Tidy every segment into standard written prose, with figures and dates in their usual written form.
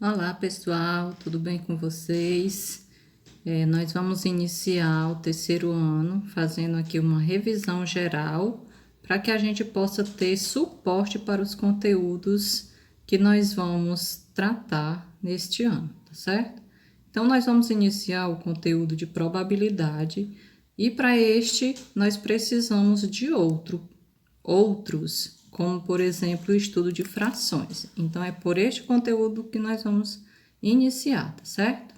Olá pessoal, tudo bem com vocês? Nós vamos iniciar o terceiro ano fazendo aqui uma revisão geral para que a gente possa ter suporte para os conteúdos que nós vamos tratar neste ano, tá certo? Então, nós vamos iniciar o conteúdo de probabilidade e para este nós precisamos de outros, como por exemplo o estudo de frações. Então, é por este conteúdo que nós vamos iniciar, tá certo?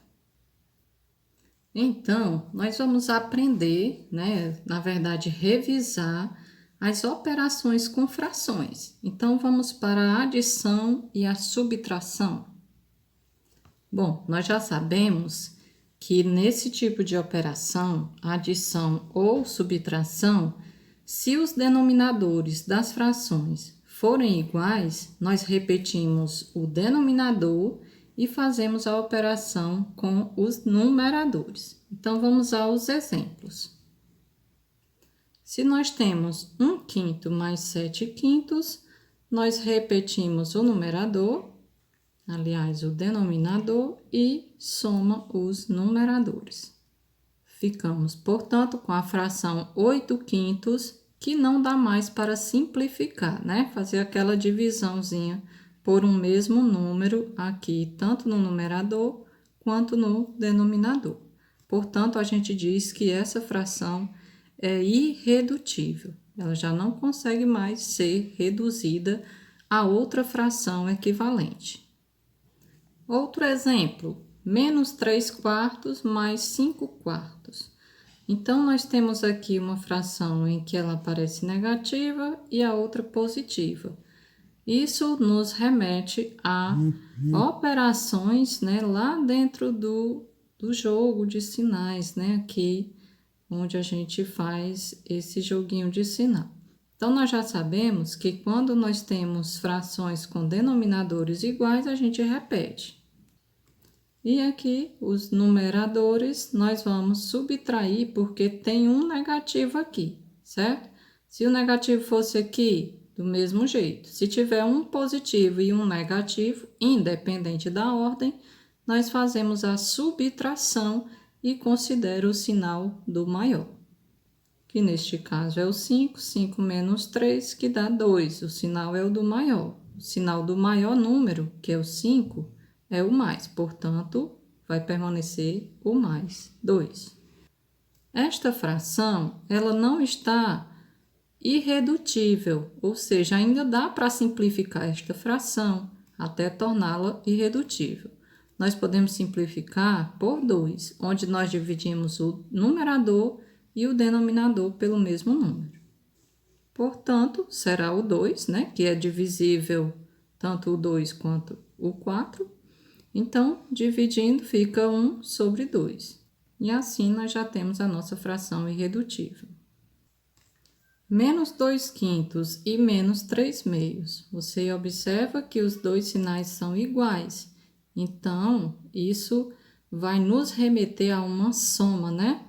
Então, nós vamos aprender, né, na verdade, revisar as operações com frações. Então, vamos para a adição e a subtração. Bom, nós já sabemos que nesse tipo de operação, adição ou subtração, se os denominadores das frações forem iguais, nós repetimos o denominador e fazemos a operação com os numeradores. Então, vamos aos exemplos. Se nós temos 1/5 mais 7/5, nós repetimos o numerador, aliás, o denominador, e soma os numeradores. Ficamos, portanto, com a fração 8/5, que não dá mais para simplificar, né? Fazer aquela divisãozinha por um mesmo número aqui, tanto no numerador quanto no denominador. Portanto, a gente diz que essa fração é irredutível. Ela já não consegue mais ser reduzida a outra fração equivalente. Outro exemplo, menos 3/4 mais 5/4. Então, nós temos aqui uma fração em que ela aparece negativa e a outra positiva. Isso nos remete a operações, né, lá dentro do jogo de sinais, né, aqui onde a gente faz esse joguinho de sinal. Então, nós já sabemos que quando nós temos frações com denominadores iguais, a gente repete. E aqui, os numeradores, nós vamos subtrair, porque tem um negativo aqui, certo? Se o negativo fosse aqui, do mesmo jeito. Se tiver um positivo e um negativo, independente da ordem, nós fazemos a subtração e considera o sinal do maior. Que neste caso é o 5, 5 menos 3, que dá 2. O sinal é o do maior. O sinal do maior número, que é o 5, é o mais, portanto, vai permanecer o mais 2. Esta fração, ela não está irredutível, ou seja, ainda dá para simplificar esta fração até torná-la irredutível. Nós podemos simplificar por 2, onde nós dividimos o numerador e o denominador pelo mesmo número. Portanto, será o 2, né, que é divisível tanto o 2 quanto o 4. Então, dividindo, fica 1 sobre 2. E assim, nós já temos a nossa fração irredutível. Menos 2/5 e menos 3/2. Você observa que os dois sinais são iguais. Então, isso vai nos remeter a uma soma, né?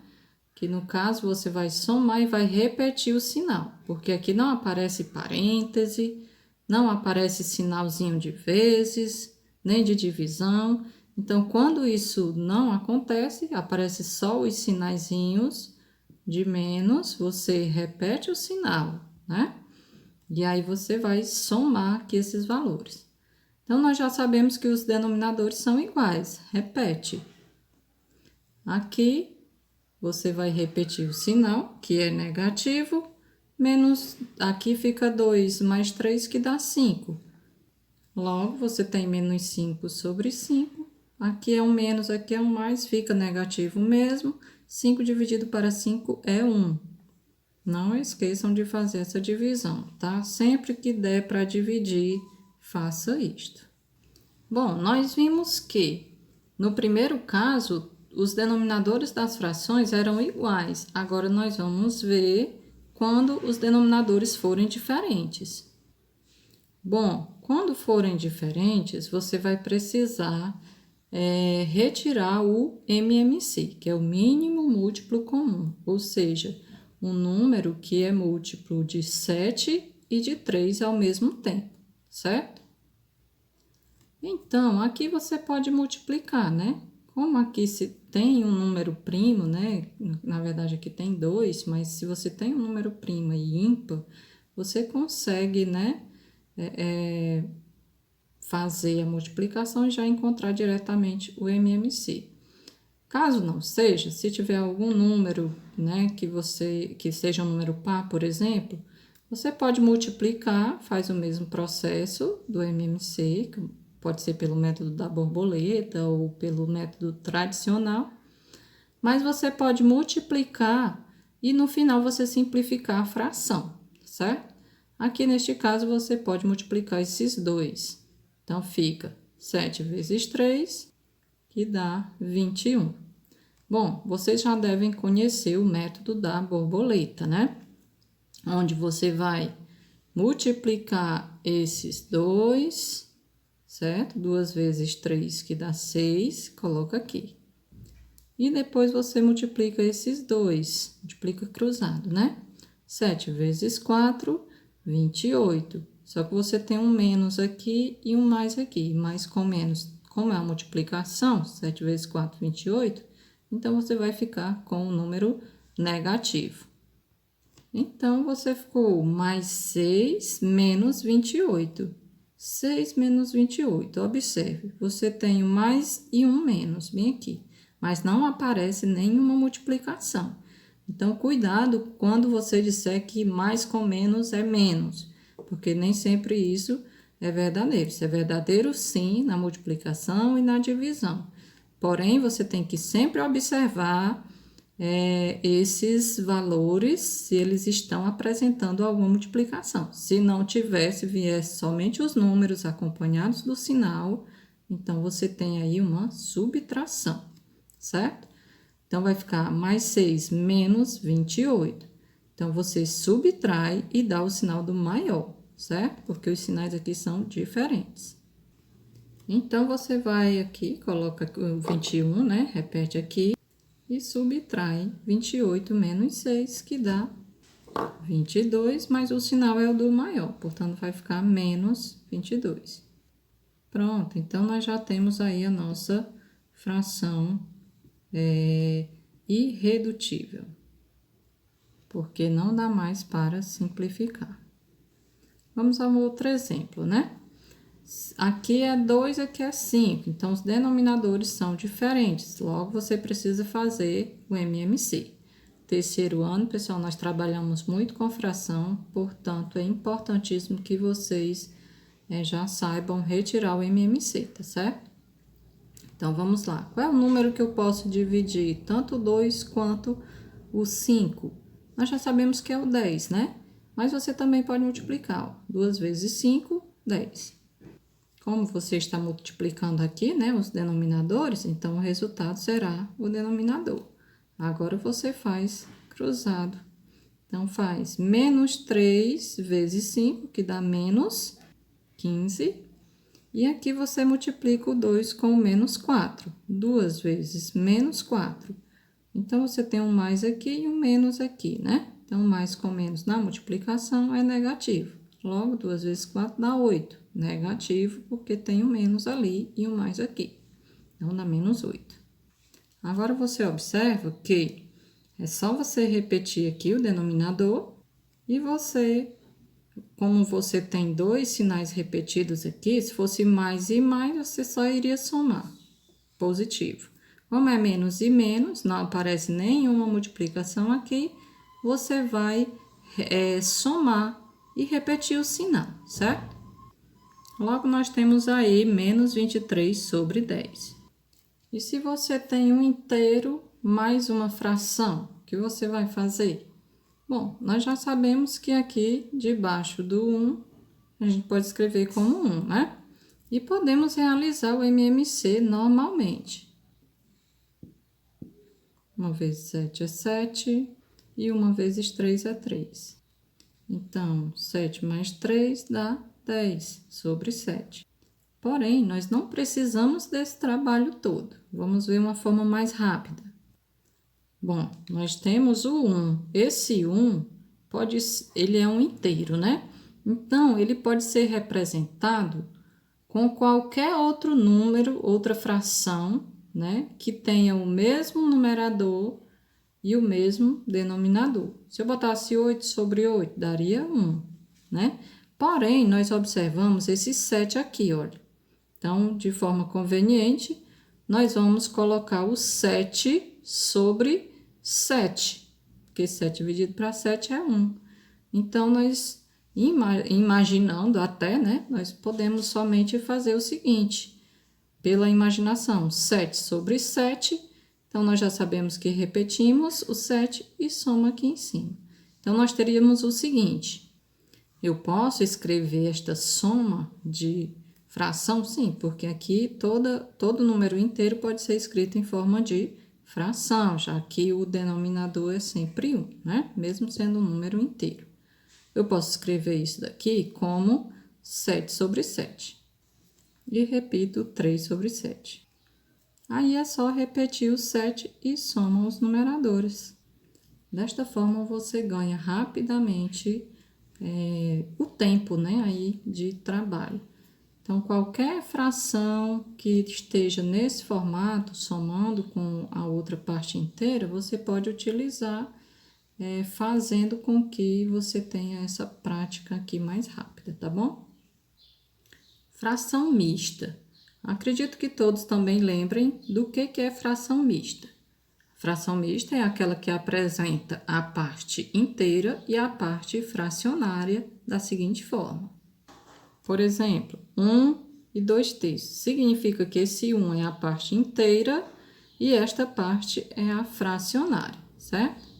Que no caso, você vai somar e vai repetir o sinal. Porque aqui não aparece parêntese, não aparece sinalzinho de vezes, nem de divisão. Então, quando isso não acontece, aparece só os sinaizinhos de menos, você repete o sinal, né? E aí você vai somar aqui esses valores. Então, nós já sabemos que os denominadores são iguais. Repete. Aqui, você vai repetir o sinal, que é negativo, menos, aqui fica 2 mais 3, que dá 5. Logo, você tem menos 5 sobre 5. Aqui é um menos, aqui é um mais, fica negativo mesmo. 5 dividido para 5 é 1. Não esqueçam de fazer essa divisão, tá? Sempre que der para dividir, faça isto. Bom, nós vimos que, no primeiro caso, os denominadores das frações eram iguais. Agora, nós vamos ver quando os denominadores forem diferentes. Bom, quando forem diferentes, você vai precisar retirar o MMC, que é o mínimo múltiplo comum, ou seja, um número que é múltiplo de 7 e de 3 ao mesmo tempo, certo? Então, aqui você pode multiplicar, né? Como aqui se tem um número primo, né? Na verdade, aqui tem 2, mas se você tem um número primo e ímpar, você consegue, né? Fazer a multiplicação e já encontrar diretamente o MMC. Caso não seja, se tiver algum número, né, que seja um número par, por exemplo, você pode multiplicar, faz o mesmo processo do MMC, que pode ser pelo método da borboleta ou pelo método tradicional, mas você pode multiplicar e no final você simplificar a fração, certo? Aqui neste caso você pode multiplicar esses dois. Então fica 7 vezes 3, que dá 21. Bom, vocês já devem conhecer o método da borboleta, né? Onde você vai multiplicar esses dois, certo? 2 vezes 3, que dá 6, coloca aqui. E depois você multiplica esses dois, multiplica cruzado, né? 7 vezes 4, 28. Só que você tem um menos aqui e um mais aqui. Mais com menos, como é a multiplicação, 7 vezes 4, 28, então você vai ficar com o número negativo. Então, você ficou mais 6 menos 28. 6 menos 28. Observe, você tem um mais e um menos, bem aqui. Mas não aparece nenhuma multiplicação. Então, cuidado quando você disser que mais com menos é menos, porque nem sempre isso é verdadeiro. Isso é verdadeiro, sim, na multiplicação e na divisão. Porém, você tem que sempre observar esses valores, se eles estão apresentando alguma multiplicação. Se não tivesse, viesse somente os números acompanhados do sinal, então você tem aí uma subtração, certo? Então, vai ficar mais 6 menos 28. Então, você subtrai e dá o sinal do maior, certo? Porque os sinais aqui são diferentes. Então, você vai aqui, coloca o 21, né? Repete aqui e subtrai 28 menos 6, que dá 22, mas o sinal é o do maior, portanto, vai ficar menos 22. Pronto, então, nós já temos aí a nossa fração irredutível, porque não dá mais para simplificar. Vamos a um outro exemplo, né? Aqui é 2, aqui é 5, então os denominadores são diferentes, logo você precisa fazer o MMC. Terceiro ano, pessoal, nós trabalhamos muito com fração, portanto, é importantíssimo que vocês já saibam retirar o MMC, tá certo? Então, vamos lá. Qual é o número que eu posso dividir tanto o 2 quanto o 5? Nós já sabemos que é o 10, né? Mas você também pode multiplicar, ó. 2 vezes 5, 10. Como você está multiplicando aqui, né, os denominadores, então o resultado será o denominador. Agora você faz cruzado. Então, faz menos 3 vezes 5, que dá menos 15. E aqui você multiplica o 2 com o menos 4. 2 vezes menos 4. Então, você tem um mais aqui e um menos aqui, né? Então, mais com menos na multiplicação é negativo. Logo, 2 vezes 4 dá 8. Negativo, porque tem um menos ali e um mais aqui. Então, dá menos 8. Agora, você observa que é só você repetir aqui o denominador e você, como você tem dois sinais repetidos aqui, se fosse mais e mais, você só iria somar. Positivo. Como é menos e menos, não aparece nenhuma multiplicação aqui, você vai somar e repetir o sinal, certo? Logo, nós temos aí menos 23 sobre 10. E se você tem um inteiro mais uma fração, o que você vai fazer? Bom, nós já sabemos que aqui, debaixo do 1, a gente pode escrever como 1, né? E podemos realizar o MMC normalmente. 1 vezes 7 é 7 e 1 vezes 3 é 3. Então, 7 mais 3 dá 10 sobre 7. Porém, nós não precisamos desse trabalho todo. Vamos ver uma forma mais rápida. Bom, nós temos o 1. Esse 1, ele é um inteiro, né? Então, ele pode ser representado com qualquer outro número, outra fração, né, que tenha o mesmo numerador e o mesmo denominador. Se eu botasse 8 sobre 8, daria 1, né? Porém, nós observamos esse 7 aqui, olha. Então, de forma conveniente, nós vamos colocar o 7 sobre 7, porque 7 dividido para 7 é 1. Então, nós, imaginando até, né, nós podemos somente fazer o seguinte, pela imaginação, 7 sobre 7, então nós já sabemos que repetimos o 7 e soma aqui em cima. Então, nós teríamos o seguinte, eu posso escrever esta soma de fração? Sim, porque aqui todo número inteiro pode ser escrito em forma de fração, já que o denominador é sempre 1, né? Mesmo sendo um número inteiro. Eu posso escrever isso daqui como 7 sobre 7. E repito 3 sobre 7. Aí é só repetir o 7 e soma os numeradores. Desta forma, você ganha rapidamente o tempo, né, aí de trabalho. Então, qualquer fração que esteja nesse formato, somando com a outra parte inteira, você pode utilizar fazendo com que você tenha essa prática aqui mais rápida, tá bom? Fração mista. Acredito que todos também lembrem do que é fração mista. Fração mista é aquela que apresenta a parte inteira e a parte fracionária da seguinte forma. Por exemplo, 1 e 2/3. Significa que esse 1 é a parte inteira e esta parte é a fracionária, certo?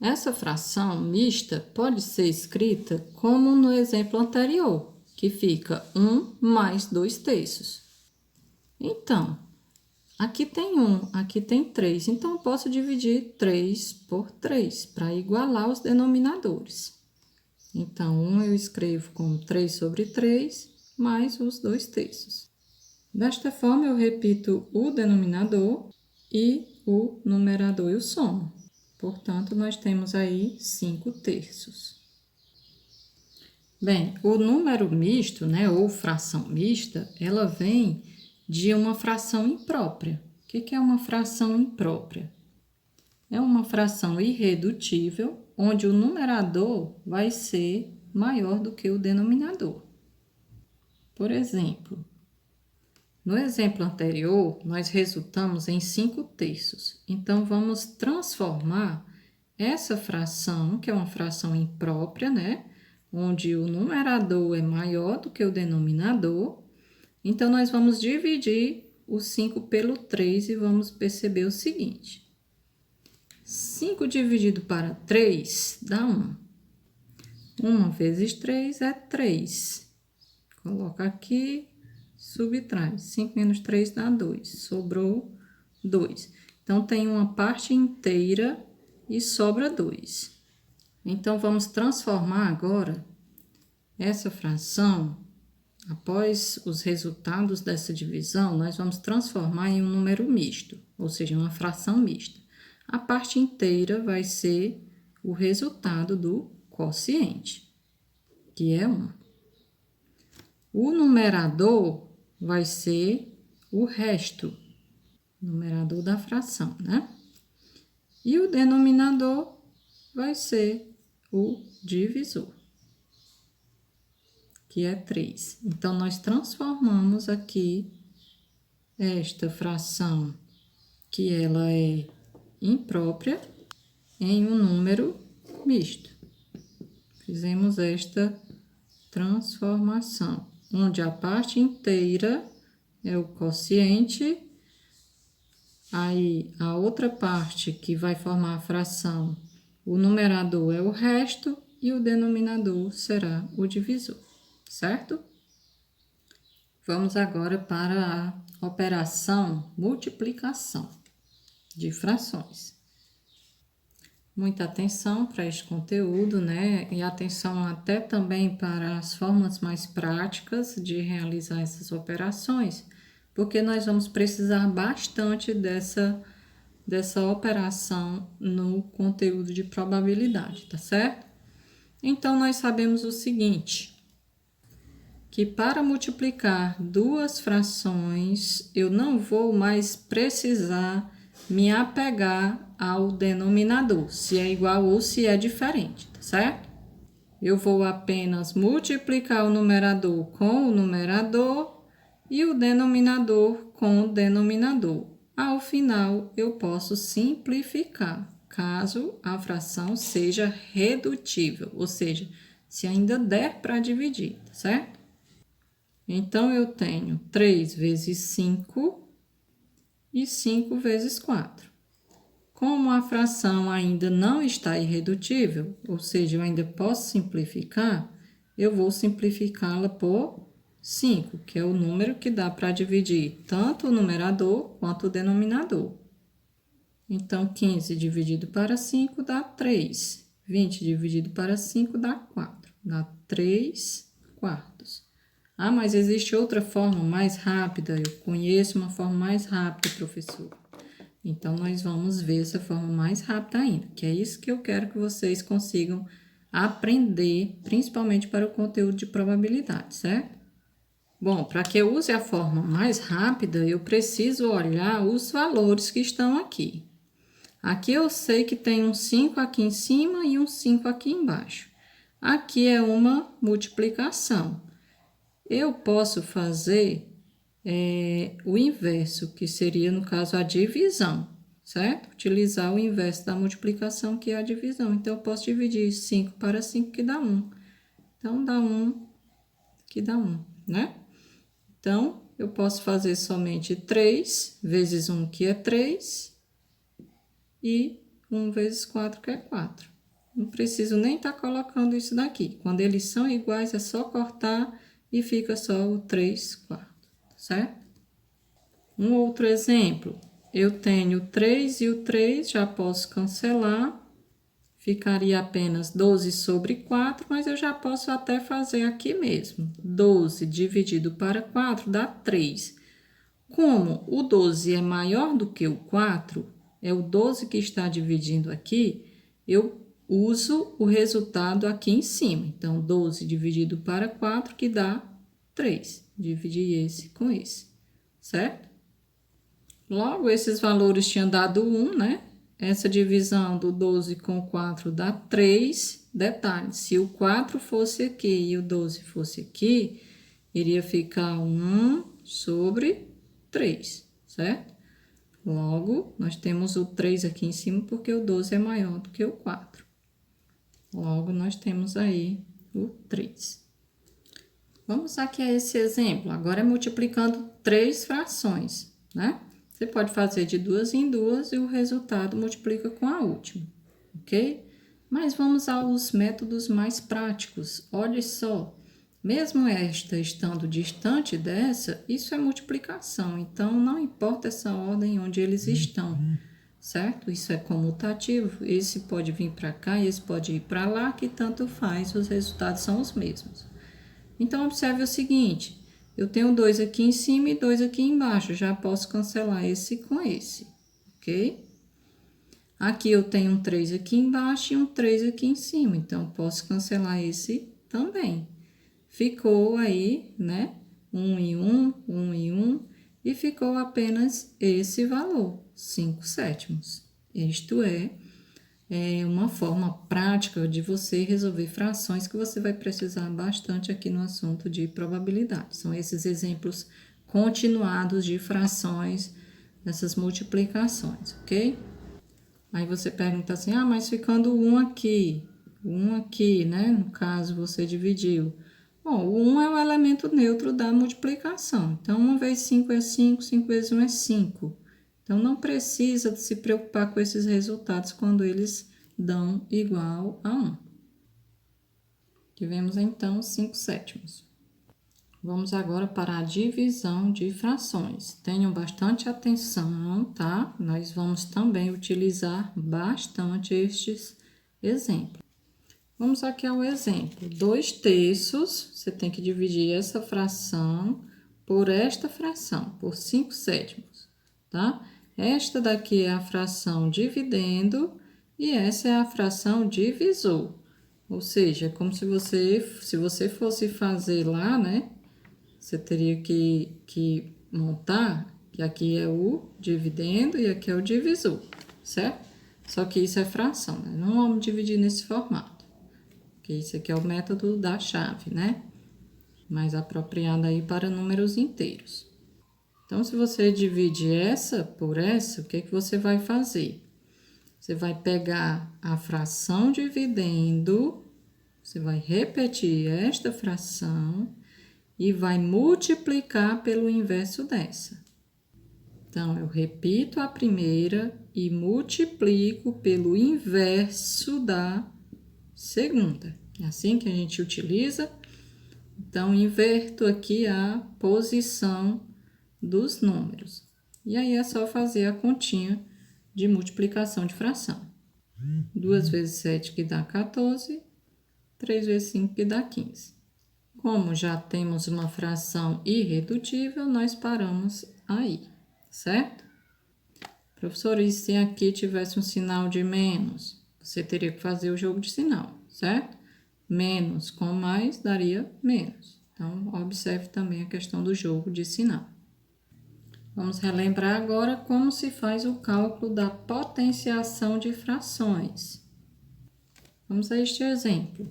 Essa fração mista pode ser escrita como no exemplo anterior, que fica 1 mais 2/3. Então, aqui tem 1, aqui tem 3, então eu posso dividir 3 por 3 para igualar os denominadores. Então, 1 eu escrevo como 3 sobre 3 mais os 2/3. Desta forma, eu repito o denominador e o numerador eu somo. Portanto, nós temos aí 5/3. Bem, o número misto, né, ou fração mista, ela vem de uma fração imprópria. O que é uma fração imprópria? É uma fração irredutível, onde o numerador vai ser maior do que o denominador. Por exemplo, no exemplo anterior, nós resultamos em 5/3. Então, vamos transformar essa fração, que é uma fração imprópria, né? Onde o numerador é maior do que o denominador. Então, nós vamos dividir o 5 pelo 3 e vamos perceber o seguinte. 5 dividido para 3 dá 1. 1 vezes 3 é 3. Coloca aqui, subtrai. 5 menos 3 dá 2. Sobrou 2. Então, tem uma parte inteira e sobra 2. Então, vamos transformar agora essa fração, após os resultados dessa divisão, nós vamos transformar em um número misto, ou seja, uma fração mista. A parte inteira vai ser o resultado do quociente, que é 1. O numerador vai ser o resto, numerador da fração, né? E o denominador vai ser o divisor, que é 3. Então, nós transformamos aqui esta fração, que ela é imprópria, em um número misto. Fizemos esta transformação, onde a parte inteira é o quociente, aí a outra parte que vai formar a fração, o numerador é o resto e o denominador será o divisor, certo? Vamos agora para a operação multiplicação de frações. Muita atenção para este conteúdo, né? E atenção até também para as formas mais práticas de realizar essas operações, porque nós vamos precisar bastante dessa operação no conteúdo de probabilidade, tá certo? Então, nós sabemos o seguinte, que para multiplicar duas frações, eu não vou mais precisar me apegar ao denominador, se é igual ou se é diferente, tá certo? Eu vou apenas multiplicar o numerador com o numerador e o denominador com o denominador. Ao final, eu posso simplificar, caso a fração seja redutível, ou seja, se ainda der para dividir, tá certo? Então, eu tenho 3 vezes 5 e 5 vezes 4. Como a fração ainda não está irredutível, ou seja, eu ainda posso simplificar, eu vou simplificá-la por 5, que é o número que dá para dividir tanto o numerador quanto o denominador. Então, 15 dividido para 5 dá 3. 20 dividido para 5 dá 4. Dá 3 quartos. Ah, mas existe outra forma mais rápida? Eu conheço uma forma mais rápida, professor. Então, nós vamos ver essa forma mais rápida ainda, que é isso que eu quero que vocês consigam aprender, principalmente para o conteúdo de probabilidade, certo? Bom, para que eu use a forma mais rápida, eu preciso olhar os valores que estão aqui. Aqui eu sei que tem um 5 aqui em cima e um 5 aqui embaixo. Aqui é uma multiplicação. Eu posso fazer o inverso, que seria, no caso, a divisão, certo? Utilizar o inverso da multiplicação, que é a divisão. Então, eu posso dividir 5 para 5, que dá 1. Então, dá 1, que dá 1, né? Então, eu posso fazer somente 3 vezes 1, que é 3, e 1 vezes 4, que é 4. Não preciso nem estar colocando isso daqui. Quando eles são iguais, é só cortar e fica só o 3 quartos, certo? Um outro exemplo, eu tenho 3 e o 3 já posso cancelar, ficaria apenas 12 sobre 4, mas eu já posso até fazer aqui mesmo. 12 dividido para 4 dá 3. Como o 12 é maior do que o 4, é o 12 que está dividindo aqui, eu uso o resultado aqui em cima. Então, 12 dividido para 4, que dá 3. Dividir esse com esse, certo? Logo, esses valores tinham dado 1, né? Essa divisão do 12 com 4 dá 3. Detalhe, se o 4 fosse aqui e o 12 fosse aqui, iria ficar 1 sobre 3, certo? Logo, nós temos o 3 aqui em cima porque o 12 é maior do que o 4. Logo, nós temos aí o 3. Vamos aqui a esse exemplo. Agora é multiplicando 3 frações, né? Você pode fazer de 2 em 2 e o resultado multiplica com a última, ok? Mas vamos aos métodos mais práticos. Olha só, mesmo esta estando distante dessa, isso é multiplicação. Então, não importa essa ordem onde eles estão, certo? Isso é comutativo. Esse pode vir para cá e esse pode ir para lá, que tanto faz, os resultados são os mesmos. Então, observe o seguinte, eu tenho 2 aqui em cima e 2 aqui embaixo, já posso cancelar esse com esse, ok? Aqui eu tenho um 3 aqui embaixo e um 3 aqui em cima, então, posso cancelar esse também. Ficou aí, né, 1 e 1, 1 e 1, e ficou apenas esse valor, 5 sétimos. Isto é uma forma prática de você resolver frações que você vai precisar bastante aqui no assunto de probabilidade. São esses exemplos continuados de frações, dessas multiplicações, ok? Aí você pergunta assim, ah, mas ficando um aqui, né? No caso, você dividiu. Bom, o 1 é o elemento neutro da multiplicação. Então, 1 vezes 5 é 5, 5 vezes 1 é 5. Então, não precisa se preocupar com esses resultados quando eles dão igual a 1. Tivemos, então, 5 sétimos. Vamos agora para a divisão de frações. Tenham bastante atenção, tá? Nós vamos também utilizar bastante estes exemplos. Vamos aqui ao exemplo. 2 terços, você tem que dividir essa fração por esta fração, por 5 sétimos, tá? Esta daqui é a fração dividendo e essa é a fração divisor. Ou seja, como se você fosse fazer lá, né? você teria que montar, que aqui é o dividendo e aqui é o divisor, certo? Só que isso é fração, né? Não vamos dividir nesse formato, porque isso aqui é o método da chave, né? Mais apropriado aí para números inteiros. Então, se você divide essa por essa, o que que você vai fazer? Você vai pegar a fração dividendo, você vai repetir esta fração e vai multiplicar pelo inverso dessa. Então, eu repito a primeira e multiplico pelo inverso da segunda. É assim que a gente utiliza. Então, inverto aqui a posição dos números. E aí é só fazer a continha de multiplicação de fração. 2 vezes 7 que dá 14, 3 vezes 5 que dá 15. Como já temos uma fração irredutível, nós paramos aí, certo? Professor, e se aqui tivesse um sinal de menos? Você teria que fazer o jogo de sinal, certo? Menos com mais daria menos. Então, observe também a questão do jogo de sinal. Vamos relembrar agora como se faz o cálculo da potenciação de frações. Vamos a este exemplo.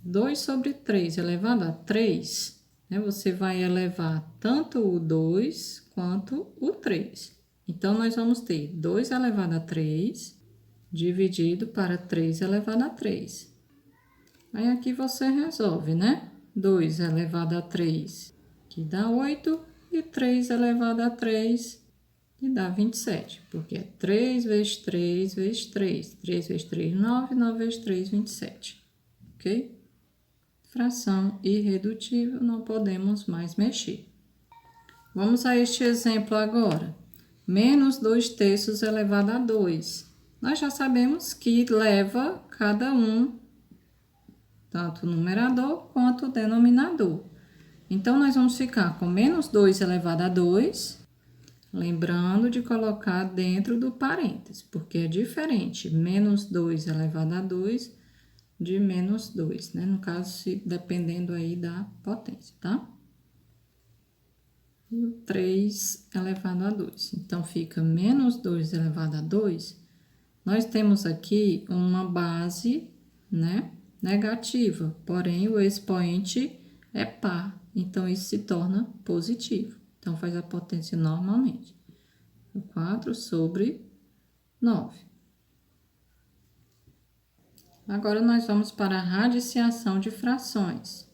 2 sobre 3 elevado a 3, né? Você vai elevar tanto o 2 quanto o 3. Então, nós vamos ter 2 elevado a 3 dividido para 3 elevado a 3. Aí, aqui você resolve, né? 2 elevado a 3, que dá 8, e 3 elevado a 3, que dá 27, porque é 3 vezes 3 vezes 3. 3 vezes 3, 9, 9 vezes 3, 27. Ok? Fração irredutível, não podemos mais mexer. Vamos a este exemplo agora. Menos 2 terços elevado a 2. Nós já sabemos que leva cada um, tanto o numerador quanto o denominador. Então, nós vamos ficar com menos 2 elevado a 2, lembrando de colocar dentro do parênteses, porque é diferente menos 2 elevado a 2 de menos 2, né? No caso, dependendo aí da potência, tá? E o 3 elevado a 2. Então, fica menos 2 elevado a 2. Nós temos aqui uma base, né, negativa, porém, o expoente é par. Então, isso se torna positivo. Então, faz a potência normalmente. 4 sobre 9. Agora, nós vamos para a radiciação de frações.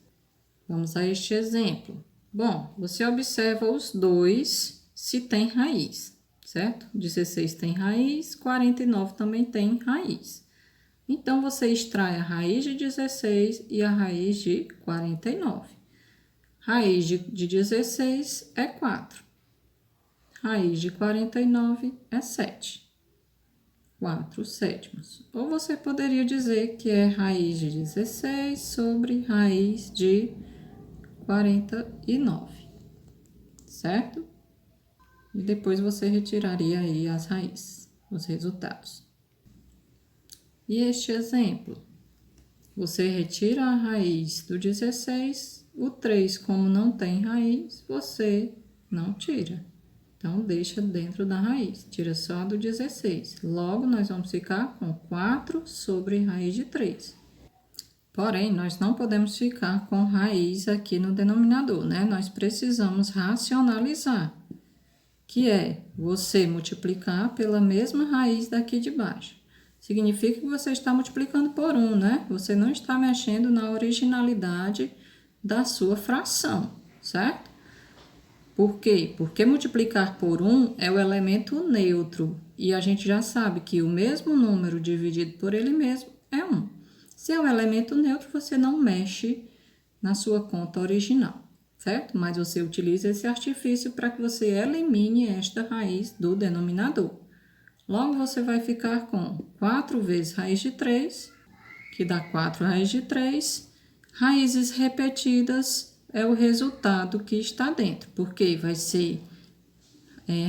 Vamos a este exemplo. Bom, você observa os dois se tem raiz, certo? 16 tem raiz, 49 também tem raiz. Então, você extrai a raiz de 16 e a raiz de 49. Raiz de 16 é 4. Raiz de 49 é 7. 4 sétimos. Ou você poderia dizer que é raiz de 16 sobre raiz de 49, certo? E depois você retiraria aí as raízes, os resultados. E este exemplo, você retira a raiz do 16, o 3, como não tem raiz, você não tira. Então, deixa dentro da raiz, tira só a do 16. Logo, nós vamos ficar com 4 sobre raiz de 3. Porém, nós não podemos ficar com raiz aqui no denominador, né? Nós precisamos racionalizar, que é você multiplicar pela mesma raiz daqui de baixo. Significa que você está multiplicando por 1, né? Você não está mexendo na originalidade da sua fração, certo? Por quê? Porque multiplicar por 1 é o elemento neutro. E a gente já sabe que o mesmo número dividido por ele mesmo é 1. Se é um elemento neutro, você não mexe na sua conta original, certo? Mas você utiliza esse artifício para que você elimine esta raiz do denominador. Logo, você vai ficar com 4 vezes raiz de 3, que dá 4 raiz de 3. Raízes repetidas é o resultado que está dentro, porque vai ser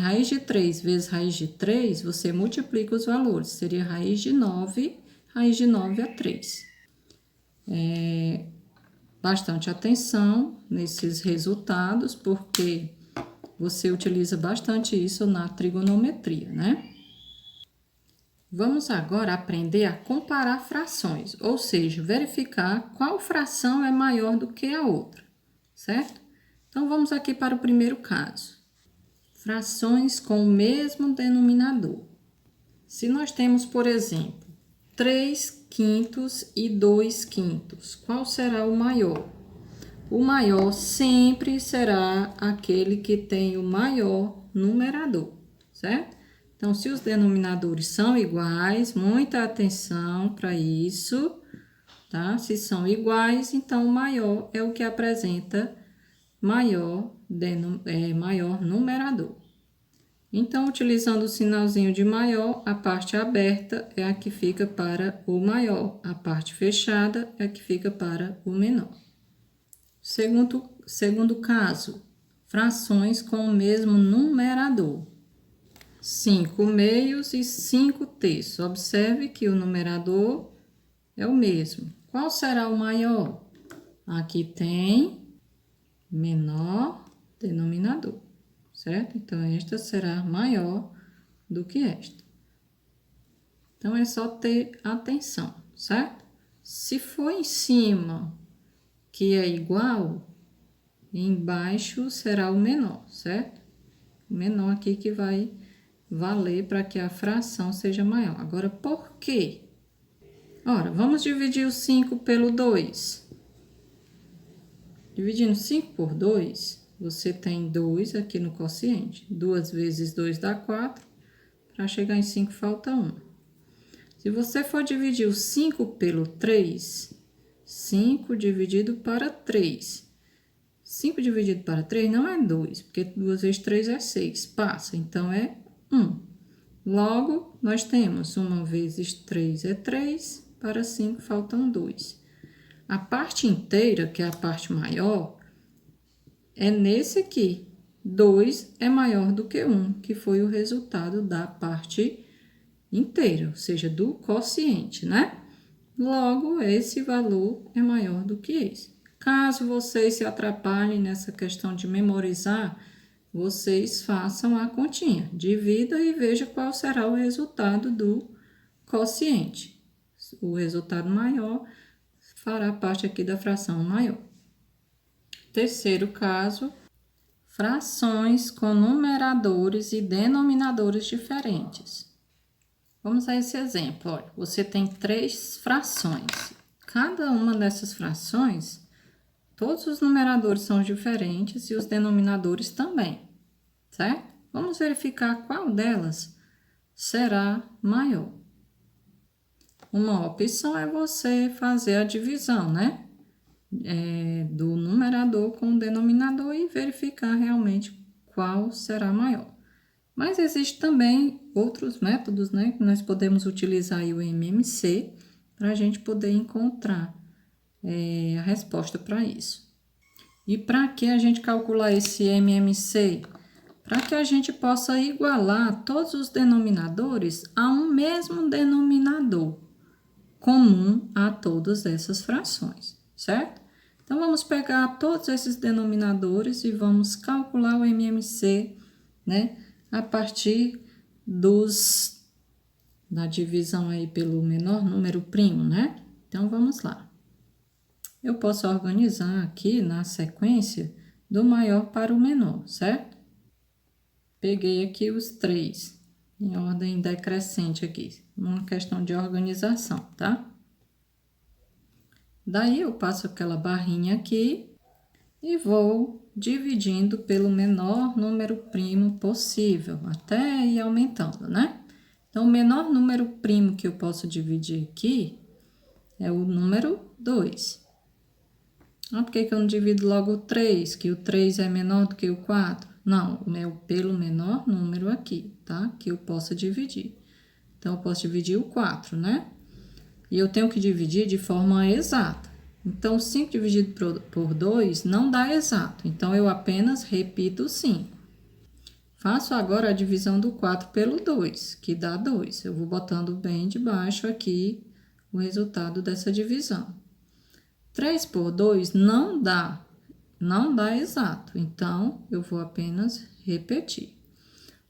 raiz de 3 vezes raiz de 3, você multiplica os valores, seria raiz de 9 a 3. bastante atenção nesses resultados, porque você utiliza bastante isso na trigonometria, né? Vamos agora aprender a comparar frações, ou seja, verificar qual fração é maior do que a outra, certo? Então, vamos aqui para o primeiro caso. Frações com o mesmo denominador. Se nós temos, por exemplo, 3 quintos e 2 quintos, qual será o maior? O maior sempre será aquele que tem o maior numerador, certo? Então, se os denominadores são iguais, muita atenção para isso, tá? Se são iguais, então o maior é o que apresenta maior numerador. Então, utilizando o sinalzinho de maior, a parte aberta é a que fica para o maior, a parte fechada é a que fica para o menor. Segundo caso, frações com o mesmo numerador. 5 meios e 5 terços. Observe que o numerador é o mesmo. Qual será o maior? Aqui tem menor denominador, certo? Então, esta será maior do que esta. Então, é só ter atenção, certo? Se for em cima, que é igual, embaixo será o menor, certo? O menor aqui que vai valer para que a fração seja maior. Agora, por quê? Ora, vamos dividir o 5 pelo 2. Dividindo 5 por 2, você tem 2 aqui no quociente. 2 vezes 2 dá 4. Para chegar em 5, falta 1. Se você for dividir o 5 pelo 3, 5 dividido para 3. 5 dividido para 3 não é 2, porque 2 vezes 3 é 6. Passa, então é 1. Logo, nós temos 1 vezes 3 é 3, para 5 faltam 2. A parte inteira, que é a parte maior, é nesse aqui. 2 é maior do que 1, que foi o resultado da parte inteira, ou seja, do quociente, né? Logo, esse valor é maior do que esse. Caso vocês se atrapalhem nessa questão de memorizar, vocês façam a continha, divida e veja qual será o resultado do quociente. O resultado maior fará parte aqui da fração maior. Terceiro caso, frações com numeradores e denominadores diferentes. Vamos a esse exemplo. Olha, você tem 3 frações. Cada uma dessas frações, todos os numeradores são diferentes e os denominadores também, certo? Vamos verificar qual delas será maior. Uma opção é você fazer a divisão, né? Do numerador com o denominador e verificar realmente qual será maior. Mas existe também outros métodos, né? Que nós podemos utilizar aí o MMC para a gente poder encontrar a resposta para isso. E para que a gente calcular esse MMC? Para que a gente possa igualar todos os denominadores a um mesmo denominador comum a todas essas frações, certo? Então, vamos pegar todos esses denominadores e vamos calcular o MMC, né? A partir da divisão aí pelo menor número primo, né? Então, vamos lá. Eu posso organizar aqui na sequência do maior para o menor, certo? Peguei aqui os 3, em ordem decrescente aqui, uma questão de organização, tá? Daí, eu passo aquela barrinha aqui e vou dividindo pelo menor número primo possível, até ir aumentando, né? Então, o menor número primo que eu posso dividir aqui é o número 2. Ah, por que eu não divido logo o 3? Que o 3 é menor do que o 4? Não, é pelo menor número aqui, tá? Que eu possa dividir. Então, eu posso dividir o 4, né? E eu tenho que dividir de forma exata. Então, 5 dividido por 2 não dá exato. Então, eu apenas repito o 5. Faço agora a divisão do 4 pelo 2, que dá 2. Eu vou botando bem de baixo aqui o resultado dessa divisão. 3 por 2 não dá exato, então eu vou apenas repetir.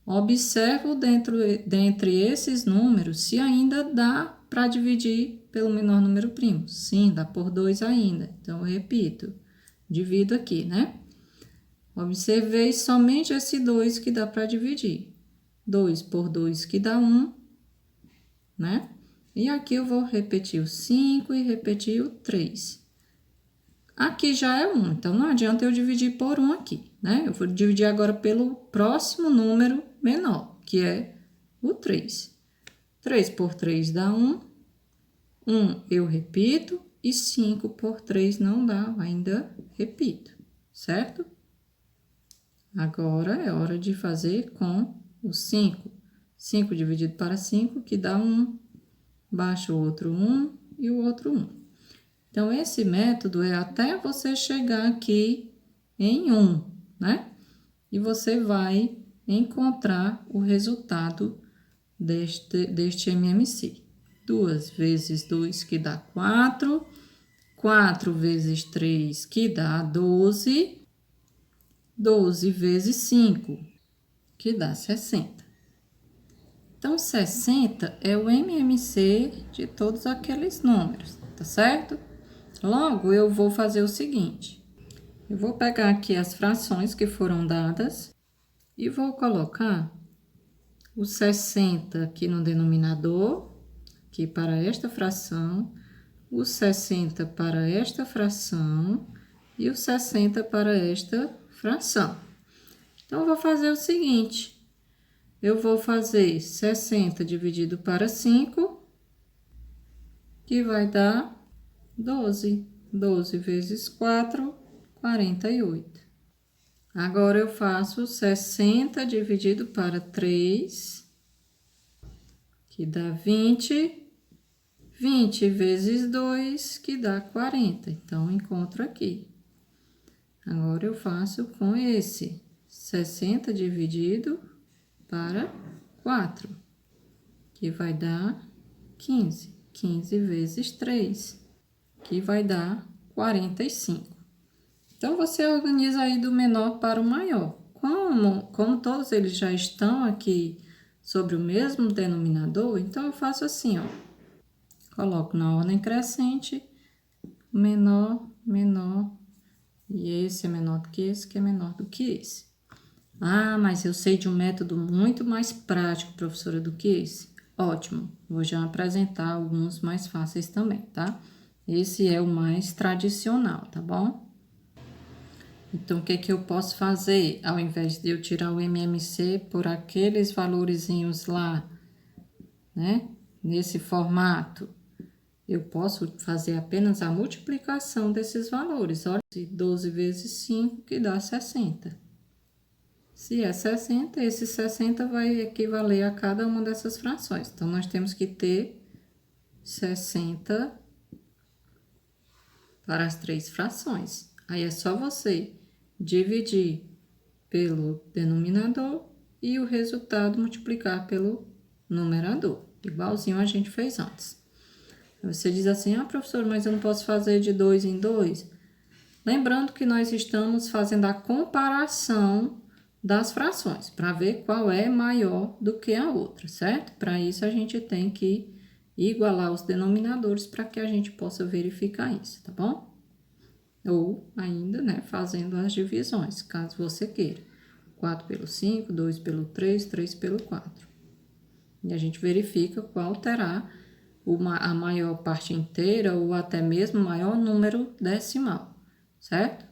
Observo dentre esses números se ainda dá para dividir pelo menor número primo. Sim, dá por 2 ainda, então eu repito, divido aqui, né? Observei somente esse 2 que dá para dividir. 2 por 2 que dá 1, né? E aqui eu vou repetir o 5 e repetir o 3. Aqui já é 1, então não adianta eu dividir por 1 aqui, né? Eu vou dividir agora pelo próximo número menor, que é o 3. 3 por 3 dá 1. 1 eu repito e 5 por 3 não dá, ainda repito, certo? Agora é hora de fazer com o 5. 5 dividido para 5, que dá 1. Baixa o outro 1 e o outro 1. Então, esse método é até você chegar aqui em 1, né? E você vai encontrar o resultado deste MMC. 2 vezes 2, que dá 4. 4 vezes 3, que dá 12. 12 vezes 5, que dá 60. Então, 60 é o MMC de todos aqueles números, tá certo? Logo, eu vou fazer o seguinte. Eu vou pegar aqui as frações que foram dadas e vou colocar o 60 aqui no denominador, aqui para esta fração, o 60 para esta fração e o 60 para esta fração. Então, eu vou fazer o seguinte. Eu vou fazer 60 dividido para 5, que vai dar 12. 12 vezes 4, 48. Agora, eu faço 60 dividido para 3, que dá 20. 20 vezes 2, que dá 40. Então, encontro aqui. Agora, eu faço com esse 60 dividido para 4, que vai dar 15. 15 vezes 3, que vai dar 45. Então, você organiza aí do menor para o maior. Como todos eles já estão aqui sobre o mesmo denominador, então eu faço assim, ó. Coloco na ordem crescente, menor, menor, e esse é menor do que esse, que é menor do que esse. Ah, mas eu sei de um método muito mais prático, professora, do que esse. Ótimo, vou já apresentar alguns mais fáceis também, tá? Esse é o mais tradicional, tá bom? Então, o que que eu posso fazer? Ao invés de eu tirar o MMC por aqueles valorezinhos lá, né? Nesse formato, eu posso fazer apenas a multiplicação desses valores. Olha, 12 vezes 5, que dá 60. Se é 60, esse 60 vai equivaler a cada uma dessas frações. Então, nós temos que ter 60 para as 3 frações. Aí, é só você dividir pelo denominador e o resultado multiplicar pelo numerador, igualzinho a gente fez antes. Você diz assim, ah, professor, mas eu não posso fazer de 2 em 2. Lembrando que nós estamos fazendo a comparação das frações, para ver qual é maior do que a outra, certo? Para isso, a gente tem que igualar os denominadores para que a gente possa verificar isso, tá bom? Ou ainda, né, fazendo as divisões, caso você queira. 4 pelo 5, 2 pelo 3, 3 pelo 4. E a gente verifica qual terá a maior parte inteira ou até mesmo o maior número decimal, certo?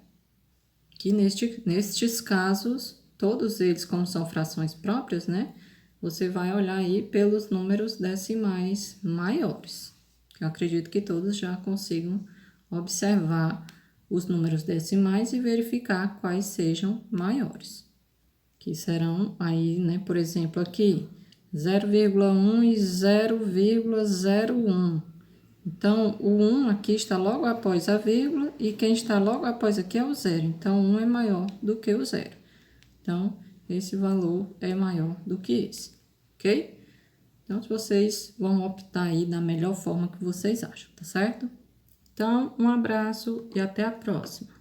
Que nestes casos, todos eles, como são frações próprias, né? Você vai olhar aí pelos números decimais maiores. Eu acredito que todos já consigam observar os números decimais e verificar quais sejam maiores. Que serão aí, né? Por exemplo, aqui, 0,1 e 0,01. Então, o 1 aqui está logo após a vírgula e quem está logo após aqui é o 0. Então, 1 é maior do que o 0. Então, esse valor é maior do que esse, ok? Então, vocês vão optar aí da melhor forma que vocês acham, tá certo? Então, um abraço e até a próxima.